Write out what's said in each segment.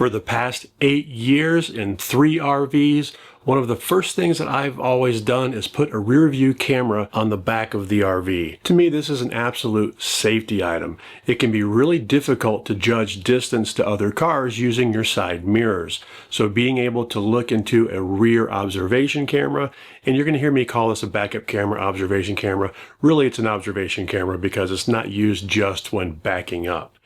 For the past 8 years in 3 RVs, one of the first things that I've always done is put a rear view camera on the back of the RV. To me, this is an absolute safety item. It can be really difficult to judge distance to other cars using your side mirrors. So being able to look into a rear observation camera, and you're going to hear me call this a backup camera, observation camera. Really, it's an observation camera because it's not used just when backing up.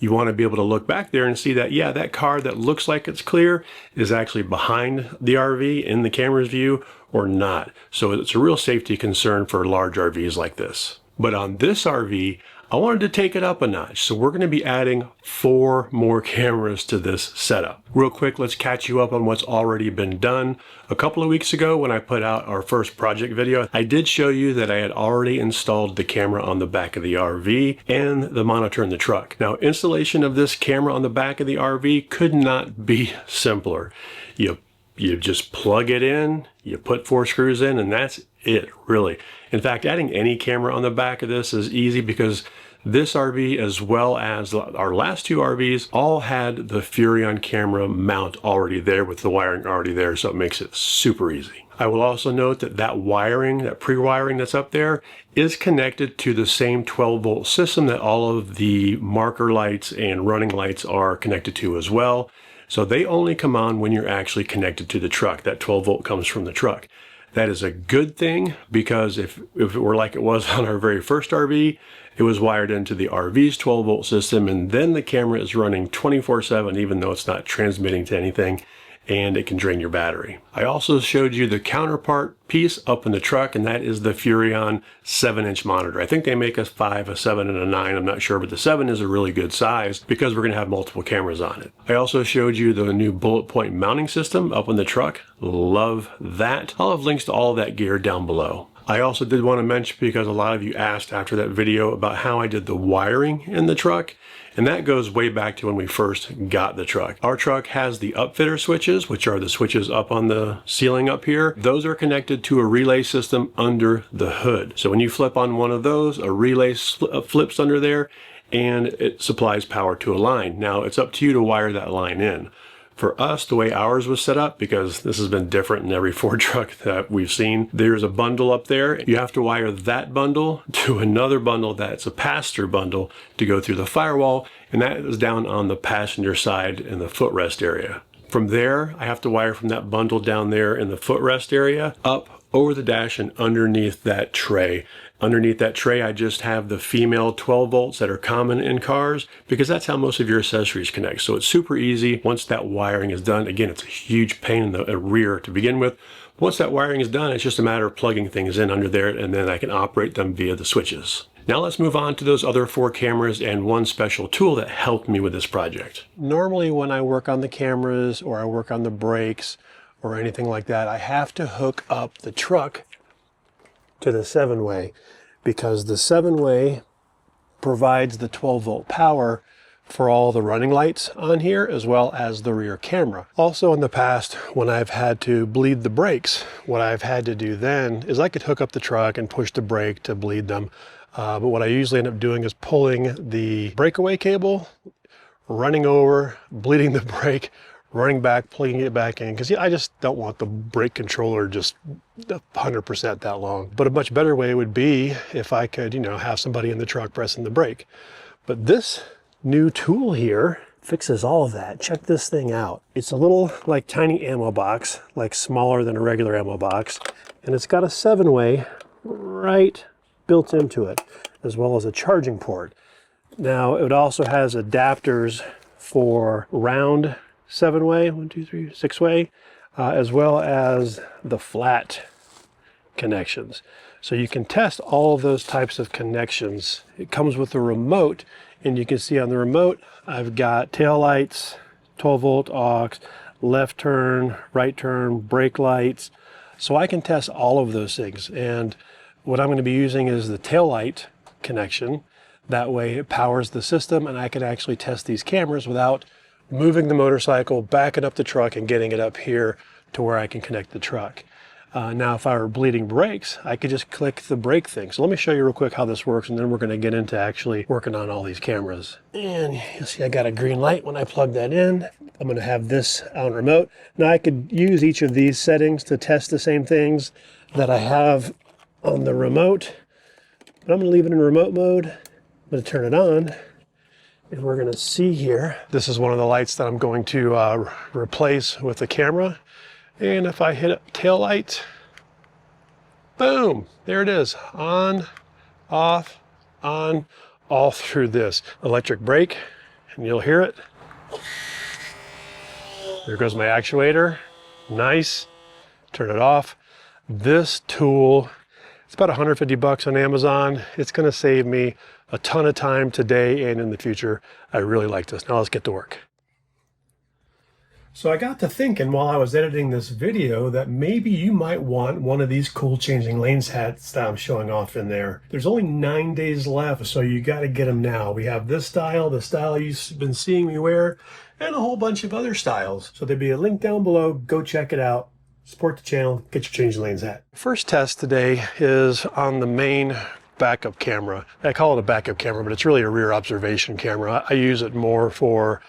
You want to be able to look back there and see that, yeah, that car that looks like it's clear is actually behind the RV in the camera's view or not. So it's a real safety concern for large RVs like this. But on this RV, I wanted to take it up a notch. So we're going to be adding 4 more cameras to this setup. Real quick, let's catch you up on what's already been done. A couple of weeks ago when I put out our first project video, I did show you that I had already installed the camera on the back of the RV and the monitor in the truck. Now, installation of this camera on the back of the RV could not be simpler. You just plug it in, you put 4 screws in, and that's it, really. In fact, adding any camera on the back of this is easy because this RV, as well as our last 2 RVs, all had the Furrion camera mount already there with the wiring already there, so it makes it super easy. I will also note that that wiring, that pre-wiring that's up there, is connected to the same 12-volt system that all of the marker lights and running lights are connected to as well. So they only come on when you're actually connected to the truck. That 12 volt comes from the truck. That is a good thing because if it were like it was on our very first RV, it was wired into the RV's 12 volt system, and then the camera is running 24/7 even though it's not transmitting to anything, and it can drain your battery. I also showed you the counterpart piece up in the truck, and that is the Furrion 7-inch monitor. I think they make a 5, a 7, and a 9, I'm not sure, but the 7 is a really good size because we're going to have multiple cameras on it. I also showed you the new bullet point mounting system up in the truck. Love that. I'll have links to all of that gear down below. I also did want to mention, because a lot of you asked after that video about how I did the wiring in the truck, and that goes way back to when we first got the truck. Our truck has the Upfitter switches, which are the switches up on the ceiling up here. Those are connected to a relay system under the hood. So when you flip on one of those, a relay flips under there, and it supplies power to a line. Now, it's up to you to wire that line in. For us, the way ours was set up, because this has been different in every Ford truck that we've seen, there's a bundle up there. You have to wire that bundle to another bundle that's a pass-through bundle to go through the firewall, and that is down on the passenger side in the footrest area. From there, I have to wire from that bundle down there in the footrest area up over the dash and underneath that tray. Underneath that tray, I just have the female 12 volts that are common in cars because that's how most of your accessories connect. So it's super easy once that wiring is done. Again, it's a huge pain in the rear to begin with. Once that wiring is done, it's just a matter of plugging things in under there, and then I can operate them via the switches. Now let's move on to those other 4 cameras and one special tool that helped me with this project. Normally when I work on the cameras or I work on the brakes or anything like that, I have to hook up the truck to the 7-way because the 7-way provides the 12 volt power for all the running lights on here as well as the rear camera. Also in the past, when I've had to bleed the brakes, what I've had to do then is I could hook up the truck and push the brake to bleed them. But what I usually end up doing is pulling the breakaway cable, running over, bleeding the brake, running back, plugging it back in, because I just don't want the brake controller just 100% that long. But a much better way would be if I could, have somebody in the truck pressing the brake. But this new tool here fixes all of that. Check this thing out. It's a little like tiny ammo box, like smaller than a regular ammo box, and it's got a 7-way right built into it, as well as a charging port. Now, it also has adapters for round 7-way, 1, 2, 3, 6-way, as well as the flat connections. So you can test all of those types of connections. It comes with a remote, and you can see on the remote, I've got tail lights, 12 volt aux, left turn, right turn, brake lights. So I can test all of those things. And what I'm going to be using is the tail light connection. That way it powers the system, and I can actually test these cameras without moving the motorcycle, backing up the truck, and getting it up here to where I can connect the truck. Now, if I were bleeding brakes, I could just click the brake thing. So let me show you real quick how this works, and then we're going to get into actually working on all these cameras. And you'll see I got a green light when I plug that in. I'm going to have this on remote. Now, I could use each of these settings to test the same things that I have on the remote, but I'm going to leave it in remote mode. I'm going to turn it on, and we're going to see here. This is one of the lights that I'm going to replace with the camera. And if I hit a tail light, boom, there it is. On, off, on, all through this. Electric brake, and you'll hear it. There goes my actuator. Nice. Turn it off. This tool, it's about 150 bucks on Amazon. It's gonna save me a ton of time today and in the future. I really like this. Now let's get to work. So I got to thinking while I was editing this video that maybe you might want one of these cool changing lanes hats that I'm showing off in there. There's only 9 days left, so you got to get them now. We have this style, the style you've been seeing me wear, and a whole bunch of other styles. So there'll be a link down below. Go check it out. Support the channel. Get your changing lanes hat. First test today is on the main backup camera. I call it a backup camera, but it's really a rear observation camera. I use it more for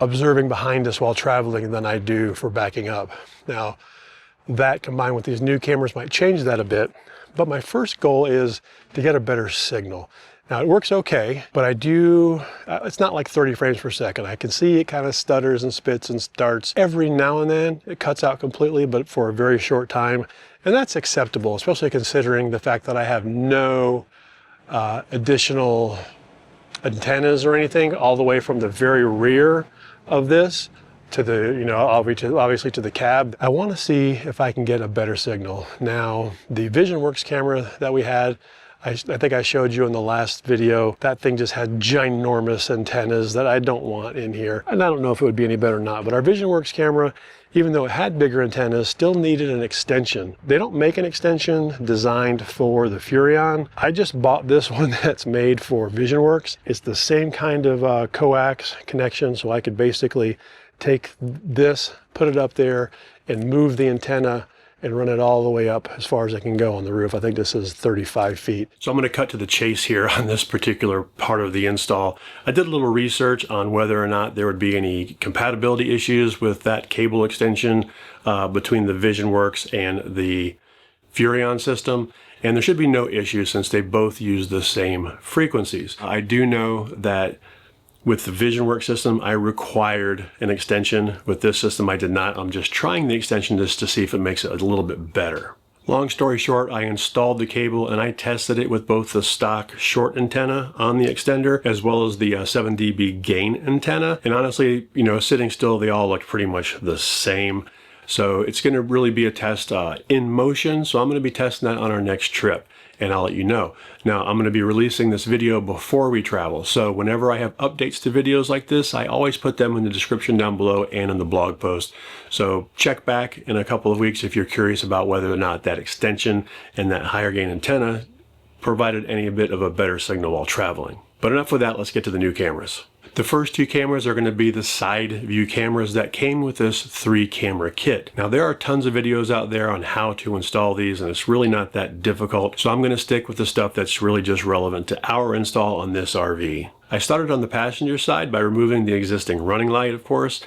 observing behind us while traveling than I do for backing up. Now, that combined with these new cameras might change that a bit, but my first goal is to get a better signal. Now, it works okay, but it's not like 30 frames per second. I can see it kind of stutters and spits and starts. Every now and then, it cuts out completely, but for a very short time. And that's acceptable, especially considering the fact that I have no additional antennas or anything all the way from the very rear of this to the, obviously to the cab. I want to see if I can get a better signal. Now, the VisionWorks camera that we had, I think I showed you in the last video, that thing just had ginormous antennas that I don't want in here. And I don't know if it would be any better or not, but our VisionWorks camera, even though it had bigger antennas, still needed an extension. They don't make an extension designed for the Furrion. I just bought this one that's made for VisionWorks. It's the same kind of coax connection, so I could basically take this, put it up there, and move the antenna and run it all the way up as far as I can go on the roof. I think this is 35 feet. So I'm going to cut to the chase here on this particular part of the install. I did a little research on whether or not there would be any compatibility issues with that cable extension between the VisionWorks and the Furrion system. And there should be no issue since they both use the same frequencies. I do know that with the VisionWorks system, I required an extension. With this system, I did not. I'm just trying the extension just to see if it makes it a little bit better. Long story short, I installed the cable and I tested it with both the stock short antenna on the extender as well as the 7 dB gain antenna. And honestly, sitting still, they all look pretty much the same. So it's going to really be a test in motion. So I'm going to be testing that on our next trip, and I'll let you know. Now, I'm going to be releasing this video before we travel. So whenever I have updates to videos like this, I always put them in the description down below and in the blog post. So check back in a couple of weeks if you're curious about whether or not that extension and that higher gain antenna provided any bit of a better signal while traveling. But enough with that, let's get to the new cameras. The first two cameras are going to be the side view cameras that came with this 3-camera kit. Now, there are tons of videos out there on how to install these, and it's really not that difficult. So I'm going to stick with the stuff that's really just relevant to our install on this RV. I started on the passenger side by removing the existing running light, of course.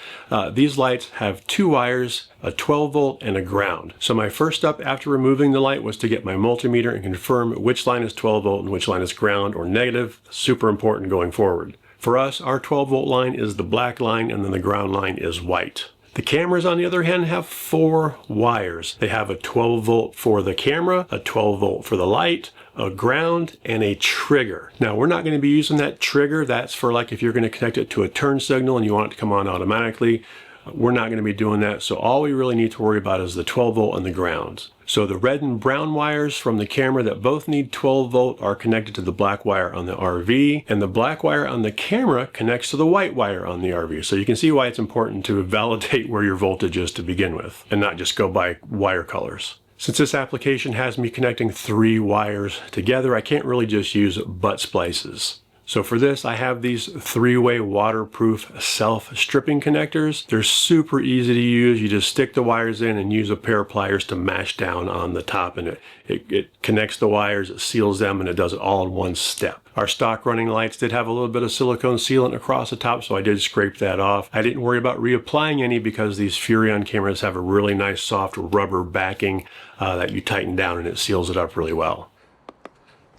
These lights have 2 wires, a 12 volt and a ground. So my first step after removing the light was to get my multimeter and confirm which line is 12 volt and which line is ground or negative. Super important going forward. For us, our 12 volt line is the black line and then the ground line is white. The cameras, on the other hand, have 4 wires. They have a 12 volt for the camera, a 12 volt for the light, a ground, and a trigger. Now, we're not going to be using that trigger. That's for like if you're going to connect it to a turn signal and you want it to come on automatically. We're not going to be doing that. So all we really need to worry about is the 12 volt and the ground. So the red and brown wires from the camera that both need 12 volt are connected to the black wire on the RV, and the black wire on the camera connects to the white wire on the RV. So you can see why it's important to validate where your voltage is to begin with and not just go by wire colors. Since this application has me connecting 3 wires together, I can't really just use butt splices. So for this, I have these 3-way waterproof self-stripping connectors. They're super easy to use. You just stick the wires in and use a pair of pliers to mash down on the top, and it connects the wires, it seals them, and it does it all in one step. Our stock running lights did have a little bit of silicone sealant across the top, so I did scrape that off. I didn't worry about reapplying any because these Furrion cameras have a really nice soft rubber backing that you tighten down and it seals it up really well.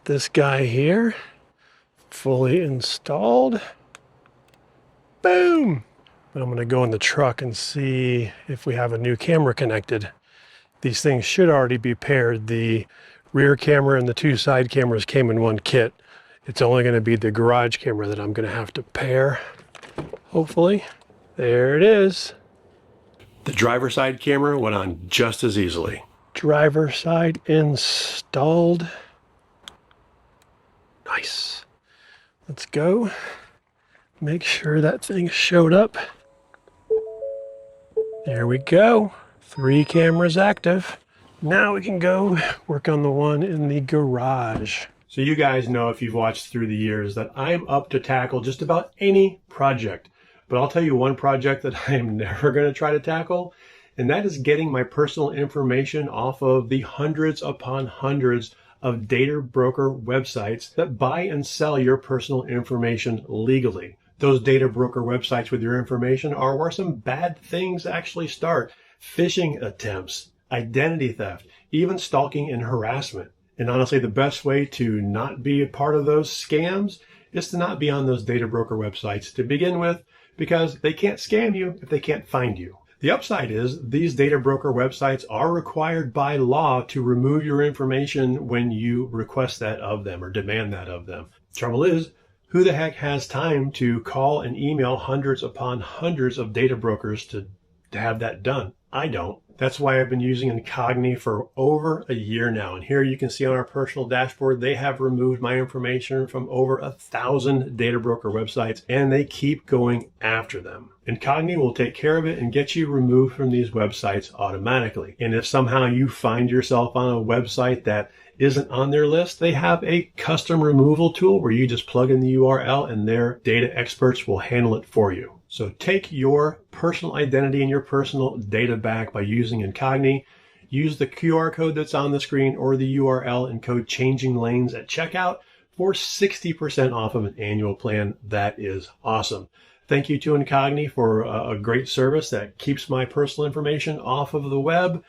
This guy here, fully installed. Boom! But I'm going to go in the truck and see if we have a new camera connected. These things should already be paired. The rear camera and the 2 side cameras came in one kit. It's only going to be the garage camera that I'm going to have to pair, hopefully. There it is. The driver side camera went on just as easily. Driver side installed. Nice. Let's go. Make sure that thing showed up. There we go. 3 cameras active. Now we can go work on the one in the garage. So you guys know, if you've watched through the years, that I'm up to tackle just about any project. But I'll tell you one project that I am never going to try to tackle, and that is getting my personal information off of the hundreds upon hundreds of data broker websites that buy and sell your personal information legally. Those data broker websites with your information are where some bad things actually start. Phishing attempts, identity theft, even stalking and harassment. And honestly, the best way to not be a part of those scams is to not be on those data broker websites to begin with, because they can't scam you if they can't find you. The upside is these data broker websites are required by law to remove your information when you request that of them or demand that of them. Trouble is, who the heck has time to call and email hundreds upon hundreds of data brokers to have that done? I don't. That's why I've been using Incogni for over a year now. And here you can see on our personal dashboard, they have removed my information from over 1,000 data broker websites, and they keep going after them. Incogni will take care of it and get you removed from these websites automatically. And if somehow you find yourself on a website that isn't on their list, they have a custom removal tool where you just plug in the URL and their data experts will handle it for you. So take your personal identity and your personal data back by using Incogni. Use the QR code that's on the screen or the URL and code changing lanes at checkout for 60% off of an annual plan. That is awesome. Thank you to Incogni for a great service that keeps my personal information off of the web,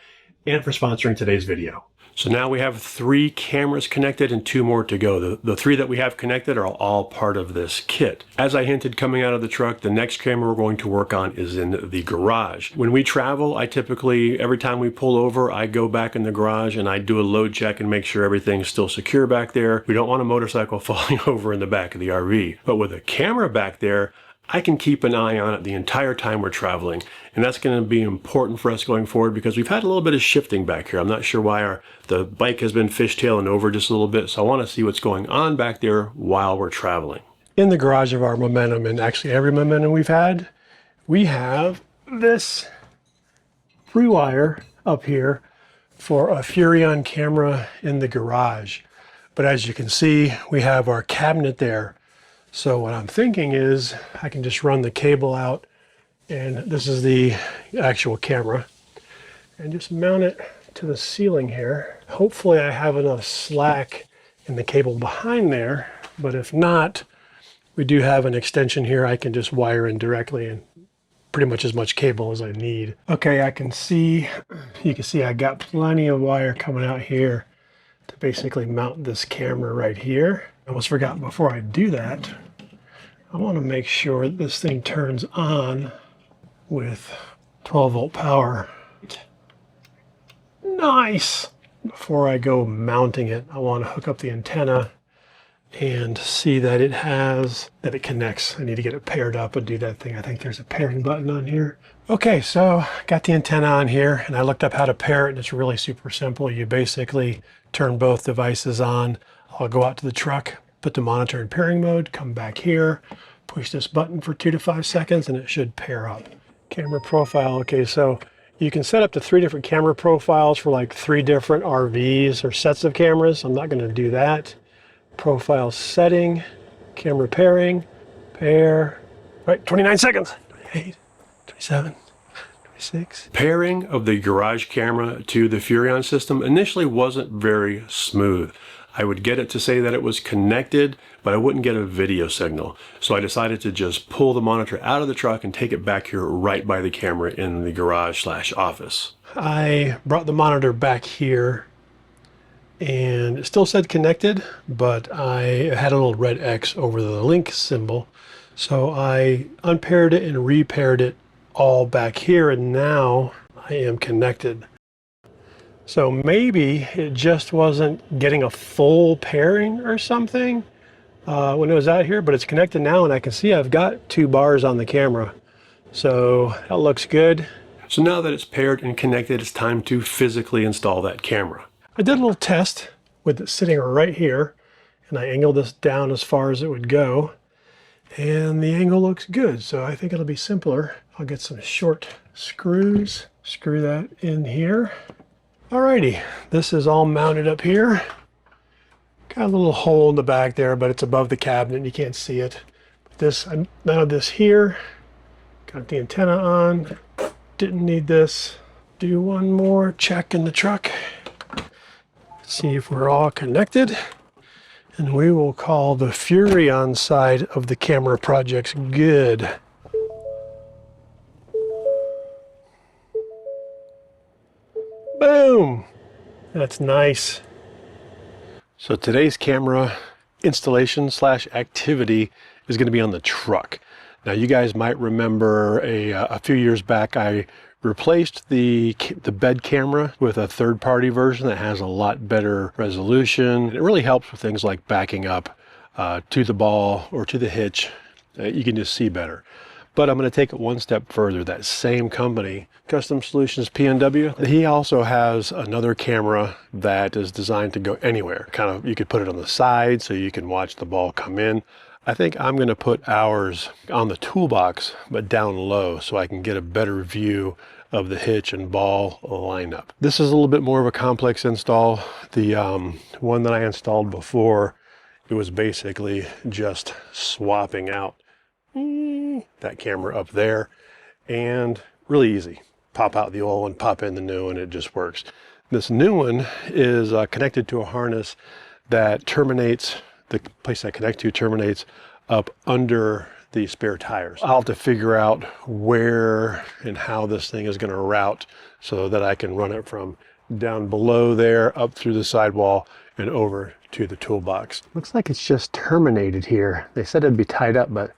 and for sponsoring today's video. So now we have 3 cameras connected and 2 more to go. The 3 that we have connected are all part of this kit. As I hinted coming out of the truck, the next camera we're going to work on is in the garage. When we travel, I typically, every time we pull over, I go back in the garage and I do a load check and make sure everything's still secure back there. We don't want a motorcycle falling over in the back of the RV. But with a camera back there, I can keep an eye on it the entire time we're traveling, and that's going to be important for us going forward because we've had a little bit of shifting back here. I'm not sure why the bike has been fishtailing over just a little bit, so I want to see what's going on back there while we're traveling. In the garage of our Momentum, and actually every Momentum we've had, we have this free wire up here for a Furrion camera in the garage. But as you can see, we have our cabinet there. So what I'm thinking is I can just run the cable out, and this is the actual camera, and just mount it to the ceiling here. Hopefully I have enough slack in the cable behind there, but if not, we do have an extension here I can just wire in directly, and pretty much as much cable as I need. Okay, you can see I got plenty of wire coming out here to basically mount this camera right here. I almost forgot, before I do that, I want to make sure that this thing turns on with 12 volt power. Nice! Before I go mounting it, I want to hook up the antenna and see that it connects. I need to get it paired up and do that thing. I think there's a pairing button on here. Okay, so got the antenna on here, and I looked up how to pair it, and it's really super simple. You basically turn both devices on. I'll go out to the truck, put the monitor in pairing mode, come back here, push this button for 2 to 5 seconds, and it should pair up. Camera profile. Okay, so you can set up to 3 different camera profiles for like 3 different RVs or sets of cameras. I'm not going to do that. Profile setting. Camera pairing, pair, right, 29 seconds. 28, 27, 26. Pairing of the garage camera to the Furrion system initially wasn't very smooth. I would get it to say that it was connected, but I wouldn't get a video signal. So I decided to just pull the monitor out of the truck and take it back here right by the camera in the garage/office. I brought the monitor back here and it still said connected, but I had a little red X over the link symbol. So I unpaired it and repaired it all back here, and now I am connected. So maybe it just wasn't getting a full pairing or something when it was out here, but it's connected now and I can see I've got 2 bars on the camera. So that looks good. So now that it's paired and connected, it's time to physically install that camera. I did a little test with it sitting right here, and I angled this down as far as it would go, and the angle looks good. So I think it'll be simpler. I'll get some short screws, screw that in here. Alrighty, this is all mounted up here. Got a little hole in the back there, but it's above the cabinet and you can't see it. This, I mounted this here, got the antenna on, didn't need this. Do one more check in the truck. See if we're all connected. And we will call the Furrion side of the camera projects good. Boom! That's nice. So today's camera installation / activity is going to be on the truck. Now you guys might remember a few years back I replaced the bed camera with a third-party version that has a lot better resolution. It really helps with things like backing up to the ball or to the hitch. You can just see better. But I'm going to take it one step further. That same company, Custom Solutions PNW, he also has another camera that is designed to go anywhere. Kind of, you could put it on the side so you can watch the ball come in. I think I'm going to put ours on the toolbox, but down low so I can get a better view of the hitch and ball lineup. This is a little bit more of a complex install. The one that I installed before, it was basically just swapping out that camera up there, and really easy. Pop out the old one, pop in the new one, it just works. This new one is connected to a harness that terminates, the place I connect to terminates up under the spare tires. I'll have to figure out where and how this thing is going to route so that I can run it from down below there, up through the sidewall, and over to the toolbox. Looks like it's just terminated here. They said it'd be tied up, but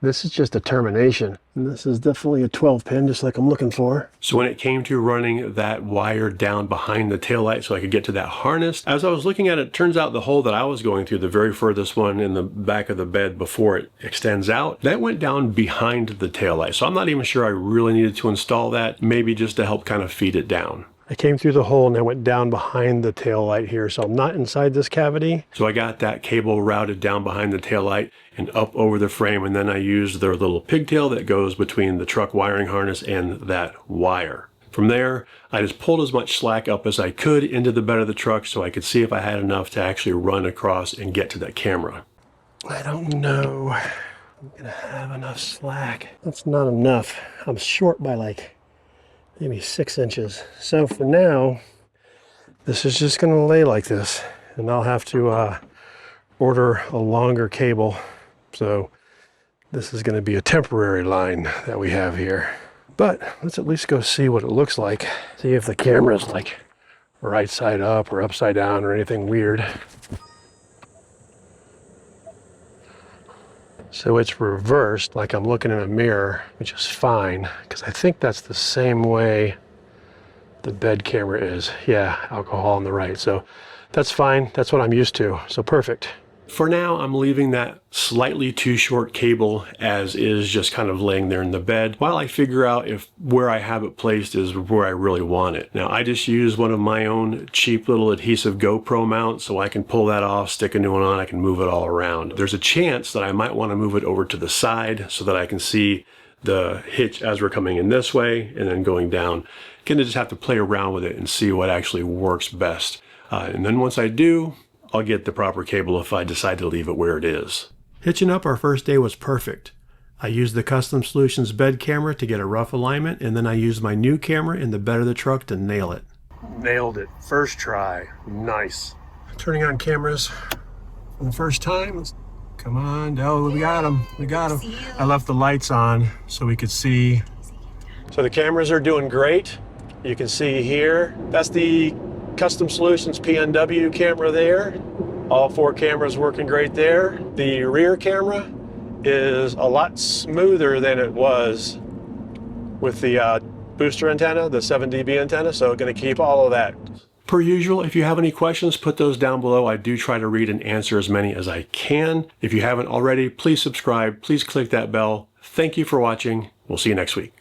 this is just a termination. And this is definitely a 12 pin, just like I'm looking for. So when it came to running that wire down behind the taillight so I could get to that harness, as I was looking at it, turns out the hole that I was going through, the very furthest one in the back of the bed before it extends out, that went down behind the taillight. So I'm not even sure I really needed to install that, maybe just to help kind of feed it down. I came through the hole and I went down behind the tail light here, so I'm not inside this cavity. So I got that cable routed down behind the tail light and up over the frame, and then I used their little pigtail that goes between the truck wiring harness and that wire. From there, I just pulled as much slack up as I could into the bed of the truck so I could see if I had enough to actually run across and get to that camera. I don't know I'm gonna have enough slack. That's not enough. I'm short by like maybe 6 inches. So for now, this is just gonna lay like this, and I'll have to order a longer cable. So this is gonna be a temporary line that we have here. But let's at least go see what it looks like. See if the camera's like right side up or upside down or anything weird. So it's reversed, like I'm looking in a mirror, which is fine, because I think that's the same way the bed camera is. Yeah, alcohol on the right. So that's fine. That's what I'm used to. So perfect. For now, I'm leaving that slightly too short cable as is, just kind of laying there in the bed while I figure out if where I have it placed is where I really want it. Now, I just use one of my own cheap little adhesive GoPro mounts, so I can pull that off, stick a new one on, I can move it all around. There's a chance that I might want to move it over to the side so that I can see the hitch as we're coming in this way and then going down. Kind of just have to play around with it and see what actually works best. And then once I do, I'll get the proper cable if I decide to leave it where it is. Hitching up our first day was perfect. I used the Custom Solutions bed camera to get a rough alignment, and then I used my new camera in the bed of the truck to nail it. Nailed it. First try. Nice. Turning on cameras for the first time. Come on. Oh, we got them. We got them. I left the lights on so we could see. So the cameras are doing great. You can see here. That's the Custom Solutions PNW camera there. All 4 cameras working great there. The rear camera is a lot smoother than it was with the booster antenna, the 7 dB antenna, so going to keep all of that. Per usual, if you have any questions, put those down below. I do try to read and answer as many as I can. If you haven't already, please subscribe, please click that bell. Thank you for watching. We'll see you next week.